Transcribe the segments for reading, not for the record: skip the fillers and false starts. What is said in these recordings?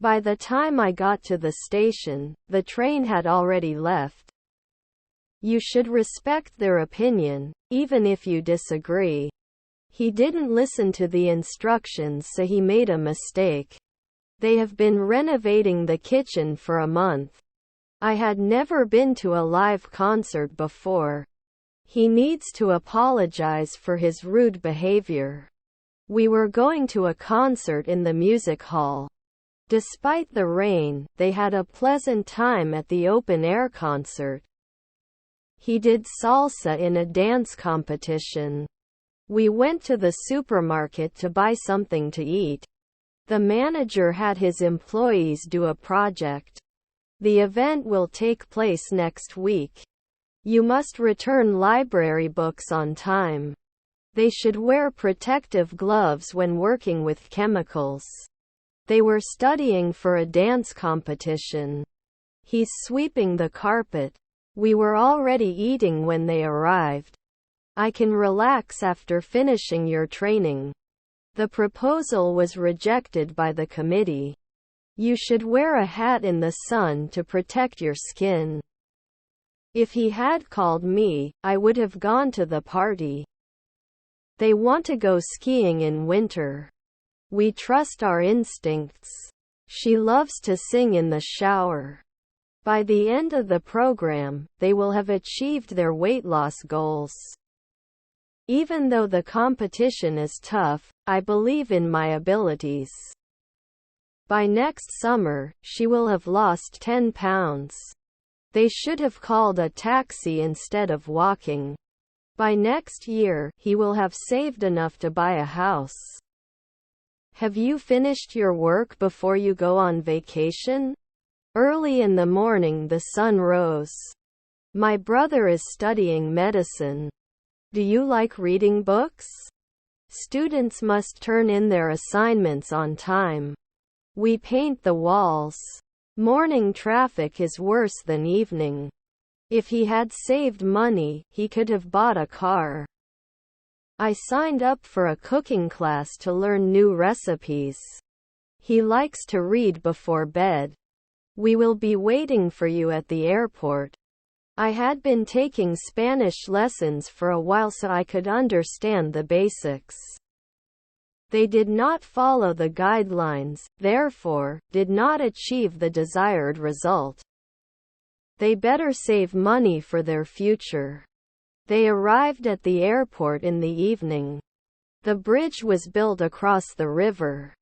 By the time I got to the station, the train had already left. You should respect their opinion, even if you disagree. He didn't listen to the instructions, so he made a mistake. They have been renovating the kitchen for a month. I had never been to a live concert before. He needs to apologize for his rude behavior. We were going to a concert in the music hall. Despite the rain, they had a pleasant time at the open-air concert. He did salsa in a dance competition. We went to the supermarket to buy something to eat. The manager had his employees do a project. The event will take place next week. You must return library books on time. They should wear protective gloves when working with chemicals. They were studying for a dance competition. He's sweeping the carpet. We were already eating when they arrived. I can relax after finishing your training. The proposal was rejected by the committee. You should wear a hat in the sun to protect your skin. If he had called me, I would have gone to the party. They want to go skiing in winter. We trust our instincts. She loves to sing in the shower. By the end of the program, they will have achieved their weight loss goals. Even though the competition is tough, I believe in my abilities. By next summer, she will have lost 10 pounds. They should have called a taxi instead of walking. By next year, he will have saved enough to buy a house. Have you finished your work before you go on vacation? Early in the morning the sun rose. My brother is studying medicine. Do you like reading books? Students must turn in their assignments on time. We paint the walls. Morning traffic is worse than evening. If he had saved money, he could have bought a car. I signed up for a cooking class to learn new recipes. He likes to read before bed. We will be waiting for you at the airport. I had been taking Spanish lessons for a while so I could understand the basics. They did not follow the guidelines, therefore, did not achieve the desired result. They better save money for their future. They arrived at the airport in the evening. The bridge was built across the river.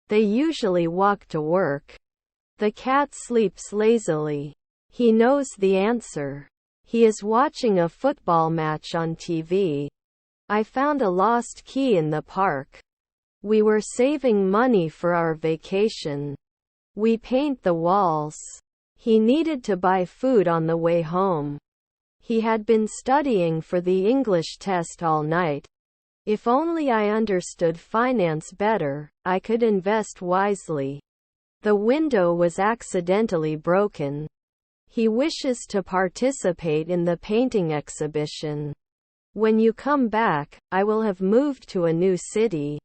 They usually walk to work. The cat sleeps lazily. He knows the answer. He is watching a football match on TV. I found a lost key in the park. We were saving money for our vacation. We paint the walls. He needed to buy food on the way home. He had been studying for the English test all night. If only I understood finance better, I could invest wisely. The window was accidentally broken. He wishes to participate in the painting exhibition. When you come back, I will have moved to a new city.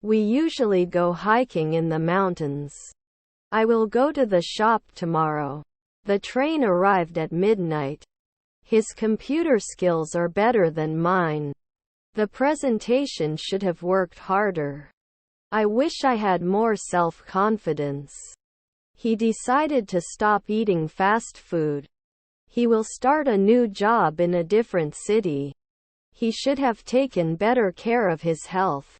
We usually go hiking in the mountains. I will go to the shop tomorrow. The train arrived at midnight. His computer skills are better than mine. The presentation should have worked harder. I wish I had more self-confidence. He decided to stop eating fast food. He will start a new job in a different city. He should have taken better care of his health.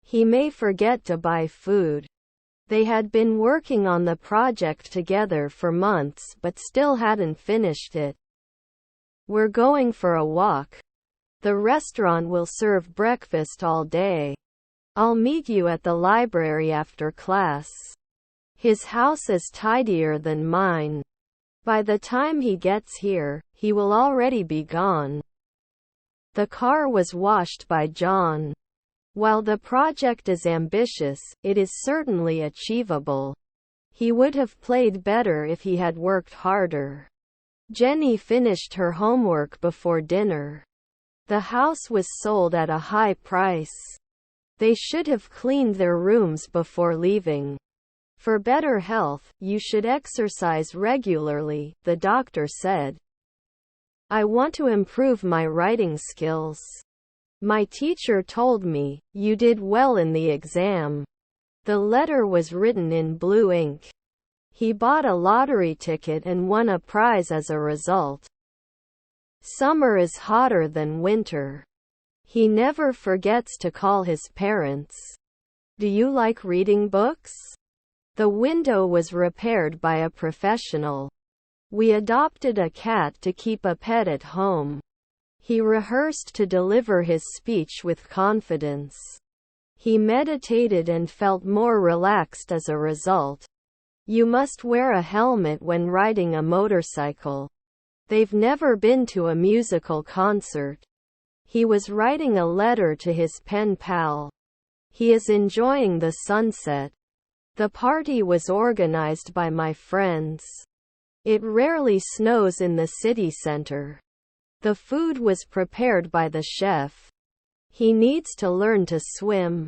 He may forget to buy food. They had been working on the project together for months but still hadn't finished it. We're going for a walk. The restaurant will serve breakfast all day. I'll meet you at the library after class. His house is tidier than mine. By the time he gets here, he will already be gone. The car was washed by John. While the project is ambitious, it is certainly achievable. He would have played better if he had worked harder. Jenny finished her homework before dinner. The house was sold at a high price. They should have cleaned their rooms before leaving. For better health, you should exercise regularly, the doctor said. I want to improve my writing skills. My teacher told me, you did well in the exam. The letter was written in blue ink. He bought a lottery ticket and won a prize as a result. Summer is hotter than winter. He never forgets to call his parents. Do you like reading books? The window was repaired by a professional. We adopted a cat to keep a pet at home. He rehearsed to deliver his speech with confidence. He meditated and felt more relaxed as a result. You must wear a helmet when riding a motorcycle. They've never been to a musical concert. He was writing a letter to his pen pal. He is enjoying the sunset. The party was organized by my friends. It rarely snows in the city center. The food was prepared by the chef. He needs to learn to swim.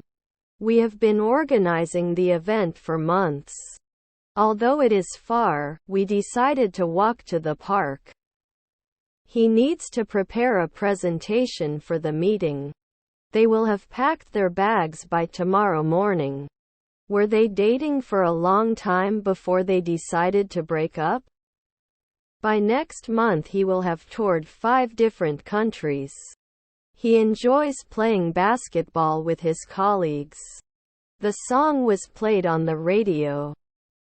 We have been organizing the event for months. Although it is far, we decided to walk to the park. He needs to prepare a presentation for the meeting. They will have packed their bags by tomorrow morning. Were they dating for a long time before they decided to break up? By next month he will have toured 5 different countries. He enjoys playing basketball with his colleagues. The song was played on the radio.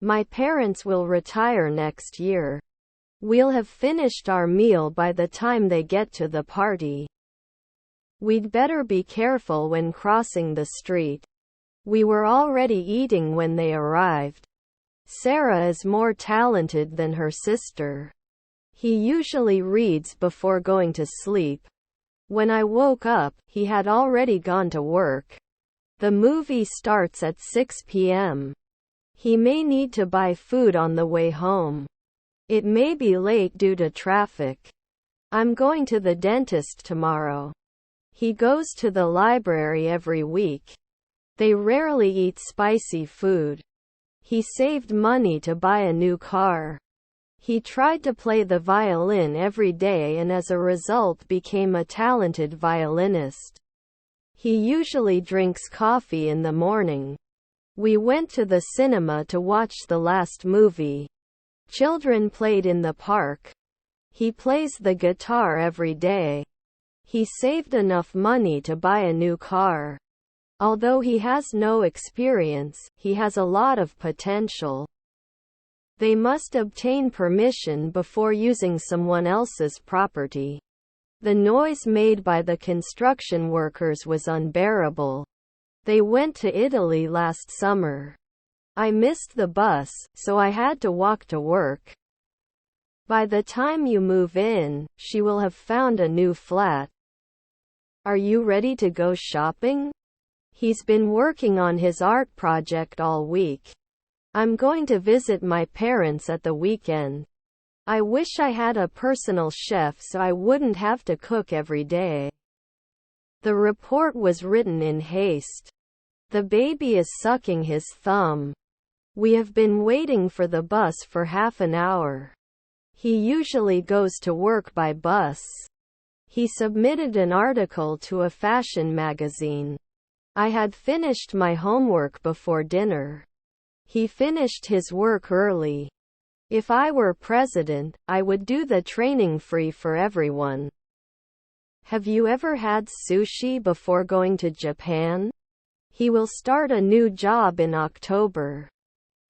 My parents will retire next year. We'll have finished our meal by the time they get to the party. We'd better be careful when crossing the street. We were already eating when they arrived. Sarah is more talented than her sister. He usually reads before going to sleep. When I woke up, he had already gone to work. The movie starts at 6 p.m. He may need to buy food on the way home. It may be late due to traffic. I'm going to the dentist tomorrow. He goes to the library every week. They rarely eat spicy food. He saved money to buy a new car. He tried to play the violin every day and as a result became a talented violinist. He usually drinks coffee in the morning. We went to the cinema to watch the last movie. Children played in the park. He plays the guitar every day. He saved enough money to buy a new car. Although he has no experience, he has a lot of potential. They must obtain permission before using someone else's property. The noise made by the construction workers was unbearable. They went to Italy last summer. I missed the bus, so I had to walk to work. By the time you move in, she will have found a new flat. Are you ready to go shopping? He's been working on his art project all week. I'm going to visit my parents at the weekend. I wish I had a personal chef so I wouldn't have to cook every day. The report was written in haste. The baby is sucking his thumb. We have been waiting for the bus for half an hour. He usually goes to work by bus. He submitted an article to a fashion magazine. I had finished my homework before dinner. He finished his work early. If I were president, I would do the training free for everyone. Have you ever had sushi before going to Japan? He will start a new job in October.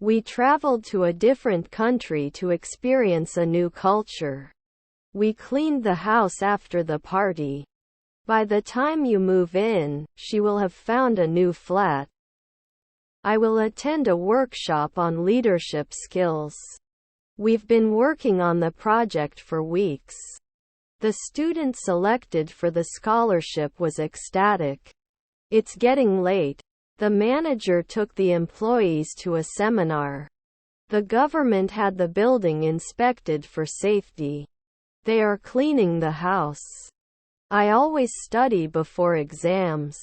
We traveled to a different country to experience a new culture. We cleaned the house after the party. By the time you move in, she will have found a new flat. I will attend a workshop on leadership skills. We've been working on the project for weeks. The student selected for the scholarship was ecstatic. It's getting late. The manager took the employees to a seminar. The government had the building inspected for safety. They are cleaning the house. I always study before exams.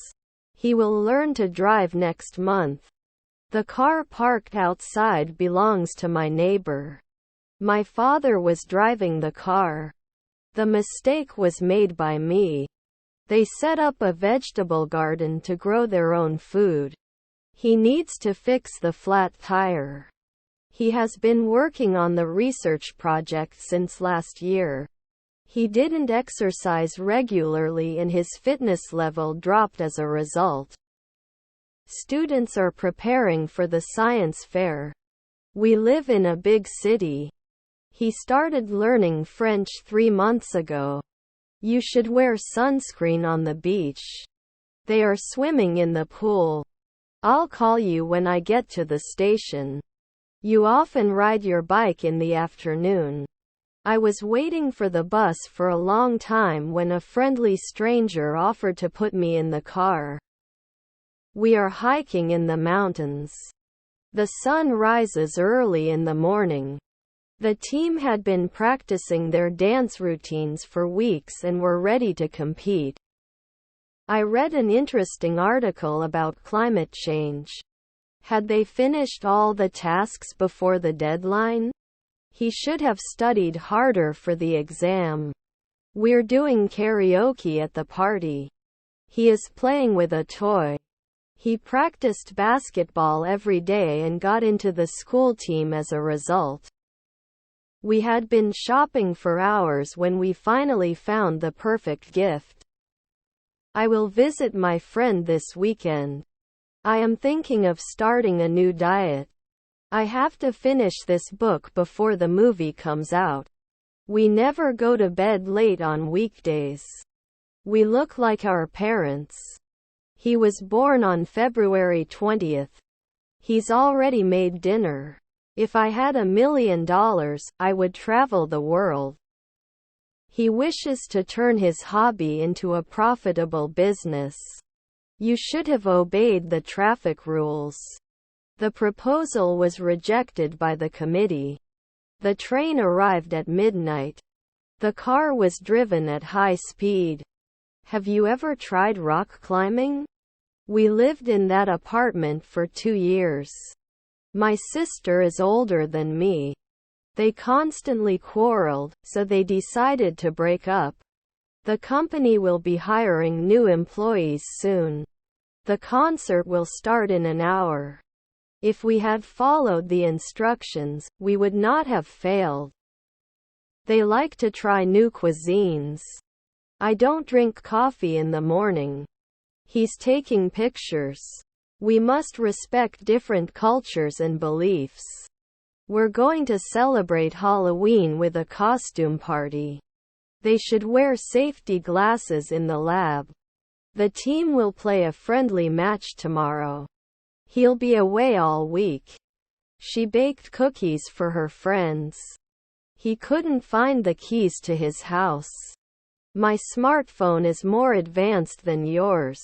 He will learn to drive next month. The car parked outside belongs to my neighbor. My father was driving the car. The mistake was made by me. They set up a vegetable garden to grow their own food. He needs to fix the flat tire. He has been working on the research project since last year. He didn't exercise regularly and his fitness level dropped as a result. Students are preparing for the science fair. We live in a big city. He started learning French 3 months ago. You should wear sunscreen on the beach. They are swimming in the pool. I'll call you when I get to the station. You often ride your bike in the afternoon. I was waiting for the bus for a long time when a friendly stranger offered to put me in the car. We are hiking in the mountains. The sun rises early in the morning. The team had been practicing their dance routines for weeks and were ready to compete. I read an interesting article about climate change. Had they finished all the tasks before the deadline? He should have studied harder for the exam. We're doing karaoke at the party. He is playing with a toy. He practiced basketball every day and got into the school team as a result. We had been shopping for hours when we finally found the perfect gift. I will visit my friend this weekend. I am thinking of starting a new diet. I have to finish this book before the movie comes out. We never go to bed late on weekdays. We look like our parents. He was born on February 20th. He's already made dinner. If I had $1 million, I would travel the world. He wishes to turn his hobby into a profitable business. You should have obeyed the traffic rules. The proposal was rejected by the committee. The train arrived at midnight. The car was driven at high speed. Have you ever tried rock climbing? We lived in that apartment for 2 years. My sister is older than me. They constantly quarreled, so they decided to break up. The company will be hiring new employees soon. The concert will start in an hour. If we had followed the instructions, we would not have failed. They like to try new cuisines. I don't drink coffee in the morning. He's taking pictures. We must respect different cultures and beliefs. We're going to celebrate Halloween with a costume party. They should wear safety glasses in the lab. The team will play a friendly match tomorrow. He'll be away all week. She baked cookies for her friends. He couldn't find the keys to his house. My smartphone is more advanced than yours.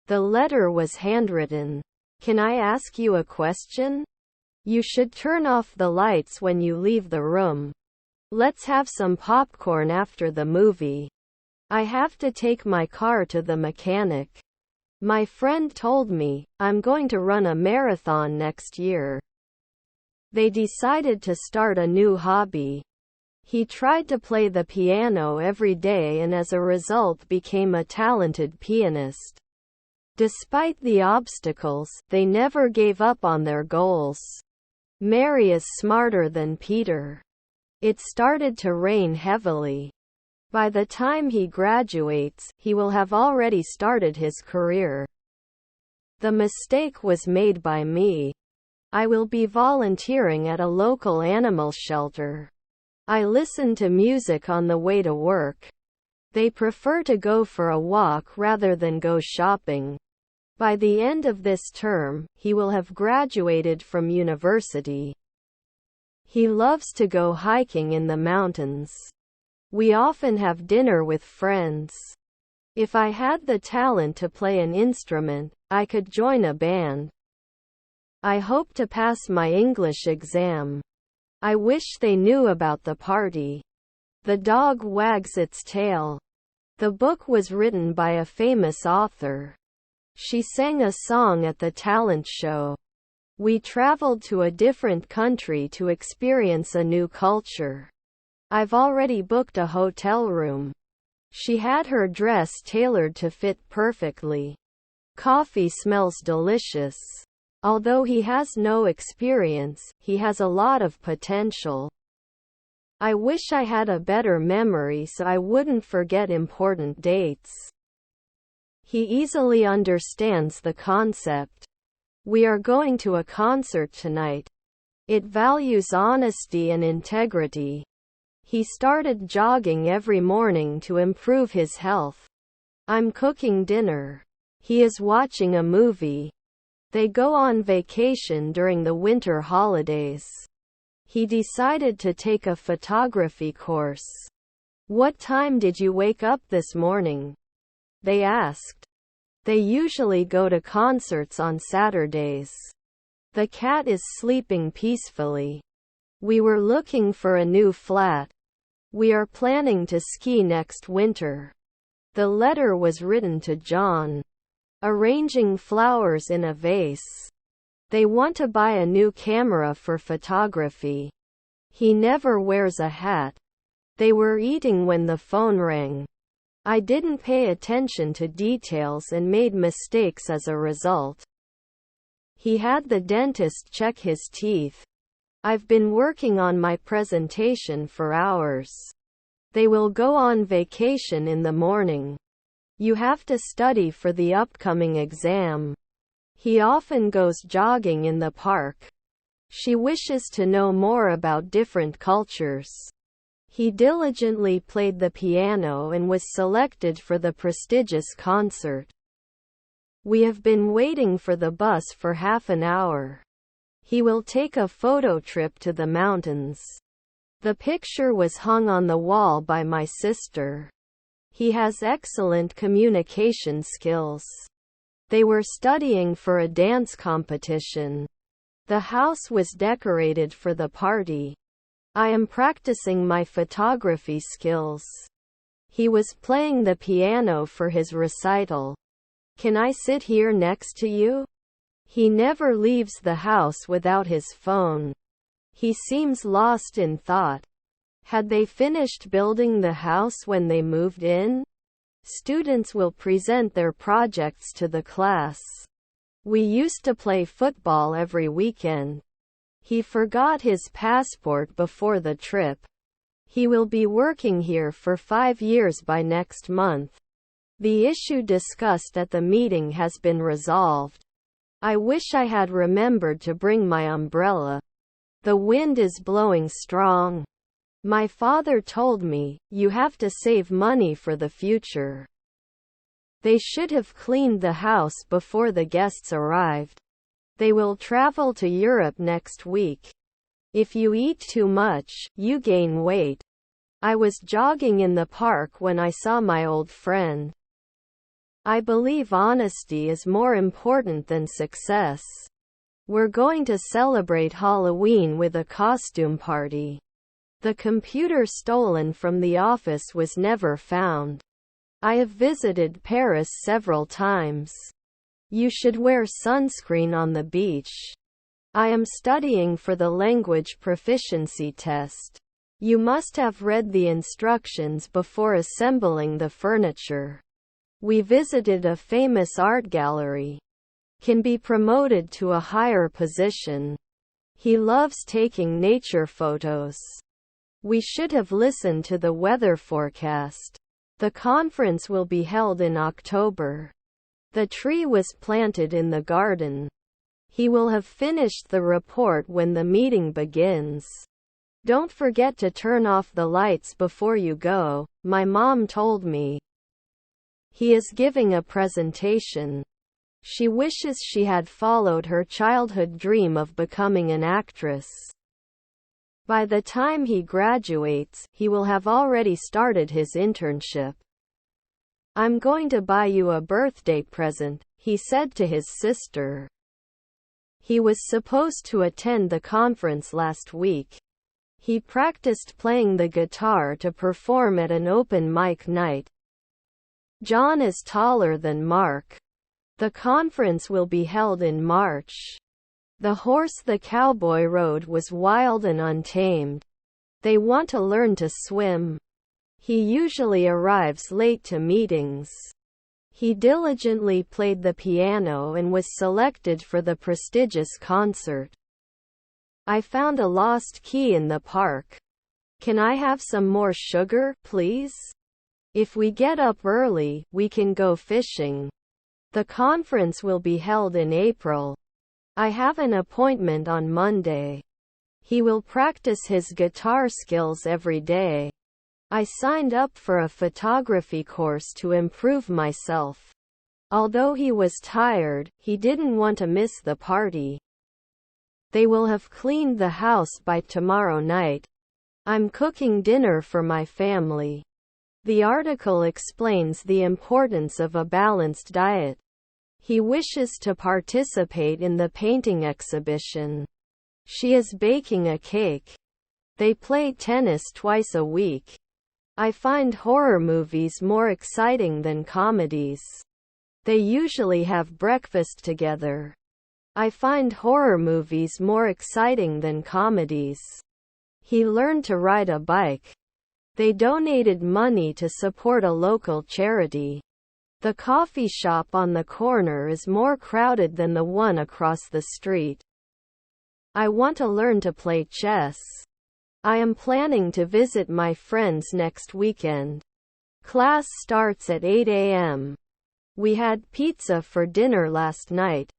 The letter was handwritten. Can I ask you a question? You should turn off the lights when you leave the room. Let's have some popcorn after the movie. I have to take my car to the mechanic. My friend told me, I'm going to run a marathon next year. They decided to start a new hobby. He tried to play the piano every day and as a result became a talented pianist. Despite the obstacles, they never gave up on their goals. Mary is smarter than Peter. It started to rain heavily. By the time he graduates, he will have already started his career. The mistake was made by me. I will be volunteering at a local animal shelter. I listen to music on the way to work. They prefer to go for a walk rather than go shopping. By the end of this term, he will have graduated from university. He loves to go hiking in the mountains. We often have dinner with friends. If I had the talent to play an instrument, I could join a band. I hope to pass my English exam. I wish they knew about the party. The dog wags its tail. The book was written by a famous author. She sang a song at the talent show. We traveled to a different country to experience a new culture. I've already booked a hotel room. She had her dress tailored to fit perfectly. Coffee smells delicious. Although he has no experience, he has a lot of potential. I wish I had a better memory so I wouldn't forget important dates. He easily understands the concept. We are going to a concert tonight. It values honesty and integrity. He started jogging every morning to improve his health. I'm cooking dinner. He is watching a movie. They go on vacation during the winter holidays. He decided to take a photography course. What time did you wake up this morning? They asked. They usually go to concerts on Saturdays. The cat is sleeping peacefully. We were looking for a new flat. We are planning to ski next winter. The letter was written to John. Arranging flowers in a vase. They want to buy a new camera for photography. He never wears a hat. They were eating when the phone rang. I didn't pay attention to details and made mistakes as a result. He had the dentist check his teeth. I've been working on my presentation for hours. They will go on vacation in the morning. You have to study for the upcoming exam. He often goes jogging in the park. She wishes to know more about different cultures. He diligently played the piano and was selected for the prestigious concert. We have been waiting for the bus for half an hour. He will take a photo trip to the mountains. The picture was hung on the wall by my sister. He has excellent communication skills. They were studying for a dance competition. The house was decorated for the party. I am practicing my photography skills. He was playing the piano for his recital. Can I sit here next to you? He never leaves the house without his phone. He seems lost in thought. Had they finished building the house when they moved in? Students will present their projects to the class. We used to play football every weekend. He forgot his passport before the trip. He will be working here for 5 years by next month. The issue discussed at the meeting has been resolved. I wish I had remembered to bring my umbrella. The wind is blowing strong. My father told me, you have to save money for the future. They should have cleaned the house before the guests arrived. They will travel to Europe next week. If you eat too much, you gain weight. I was jogging in the park when I saw my old friend. I believe honesty is more important than success. We're going to celebrate Halloween with a costume party. The computer stolen from the office was never found. I have visited Paris several times. You should wear sunscreen on the beach. I am studying for the language proficiency test. You must have read the instructions before assembling the furniture. We visited a famous art gallery. Can be promoted to a higher position. He loves taking nature photos. We should have listened to the weather forecast. The conference will be held in October. The tree was planted in the garden. He will have finished the report when the meeting begins. Don't forget to turn off the lights before you go, my mom told me. He is giving a presentation. She wishes she had followed her childhood dream of becoming an actress. By the time he graduates, he will have already started his internship. I'm going to buy you a birthday present, he said to his sister. He was supposed to attend the conference last week. He practiced playing the guitar to perform at an open mic night. John is taller than Mark. The conference will be held in March. The horse the cowboy rode was wild and untamed. They want to learn to swim. He usually arrives late to meetings. He diligently played the piano and was selected for the prestigious concert. I found a lost key in the park. Can I have some more sugar, please? If we get up early, we can go fishing. The conference will be held in April. I have an appointment on Monday. He will practice his guitar skills every day. I signed up for a photography course to improve myself. Although he was tired, he didn't want to miss the party. They will have cleaned the house by tomorrow night. I'm cooking dinner for my family. The article explains the importance of a balanced diet. He wishes to participate in the painting exhibition. She is baking a cake. They play tennis twice a week. I find horror movies more exciting than comedies. They usually have breakfast together. I find horror movies more exciting than comedies. He learned to ride a bike. They donated money to support a local charity. The coffee shop on the corner is more crowded than the one across the street. I want to learn to play chess. I am planning to visit my friends next weekend. Class starts at 8 a.m. We had pizza for dinner last night.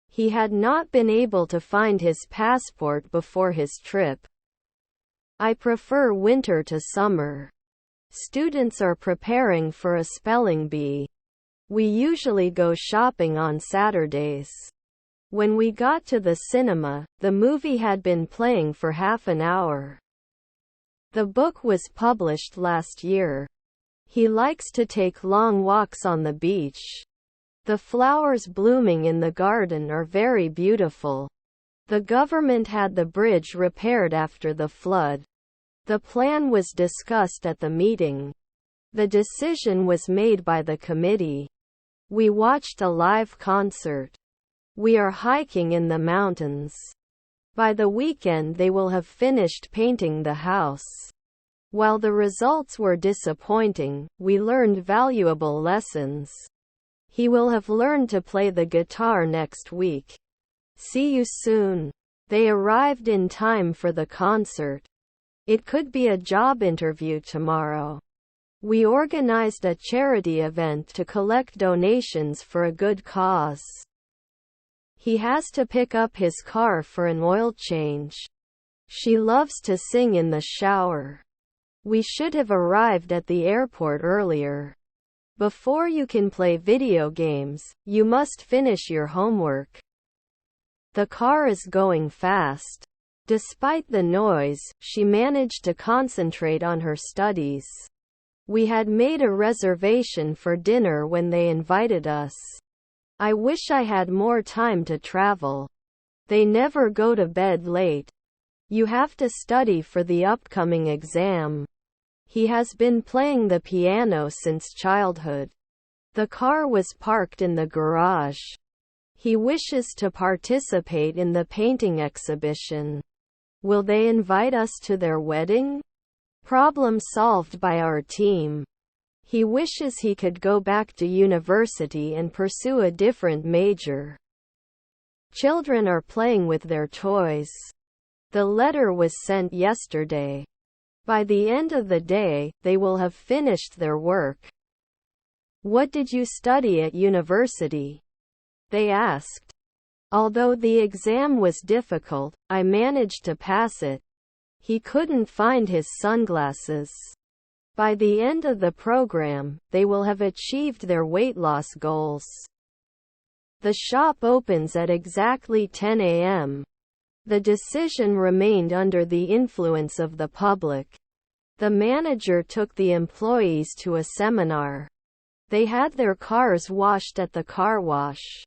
He had not been able to find his passport before his trip. I prefer winter to summer. Students are preparing for a spelling bee. We usually go shopping on Saturdays. When we got to the cinema, the movie had been playing for half an hour. The book was published last year. He likes to take long walks on the beach. The flowers blooming in the garden are very beautiful. The government had the bridge repaired after the flood. The plan was discussed at the meeting. The decision was made by the committee. We watched a live concert. We are hiking in the mountains. By the weekend they will have finished painting the house. While the results were disappointing, we learned valuable lessons. He will have learned to play the guitar next week. See you soon. They arrived in time for the concert. It could be a job interview tomorrow. We organized a charity event to collect donations for a good cause. He has to pick up his car for an oil change. She loves to sing in the shower. We should have arrived at the airport earlier. Before you can play video games, you must finish your homework. The car is going fast. Despite the noise, she managed to concentrate on her studies. We had made a reservation for dinner when they invited us. I wish I had more time to travel. They never go to bed late. You have to study for the upcoming exam. He has been playing the piano since childhood. The car was parked in the garage. He wishes to participate in the painting exhibition. Will they invite us to their wedding? Problem solved by our team. He wishes he could go back to university and pursue a different major. Children are playing with their toys. The letter was sent yesterday. By the end of the day, they will have finished their work. What did you study at university? They asked. Although the exam was difficult, I managed to pass it. He couldn't find his sunglasses. By the end of the program, they will have achieved their weight loss goals. The shop opens at exactly 10 a.m. The decision remained under the influence of the public. The manager took the employees to a seminar. They had their cars washed at the car wash.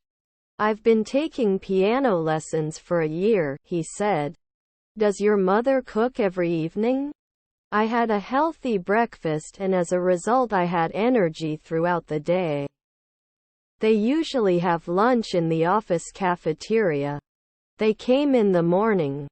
I've been taking piano lessons for a year, he said. Does your mother cook every evening? I had a healthy breakfast and as a result I had energy throughout the day. They usually have lunch in the office cafeteria. They came in the morning.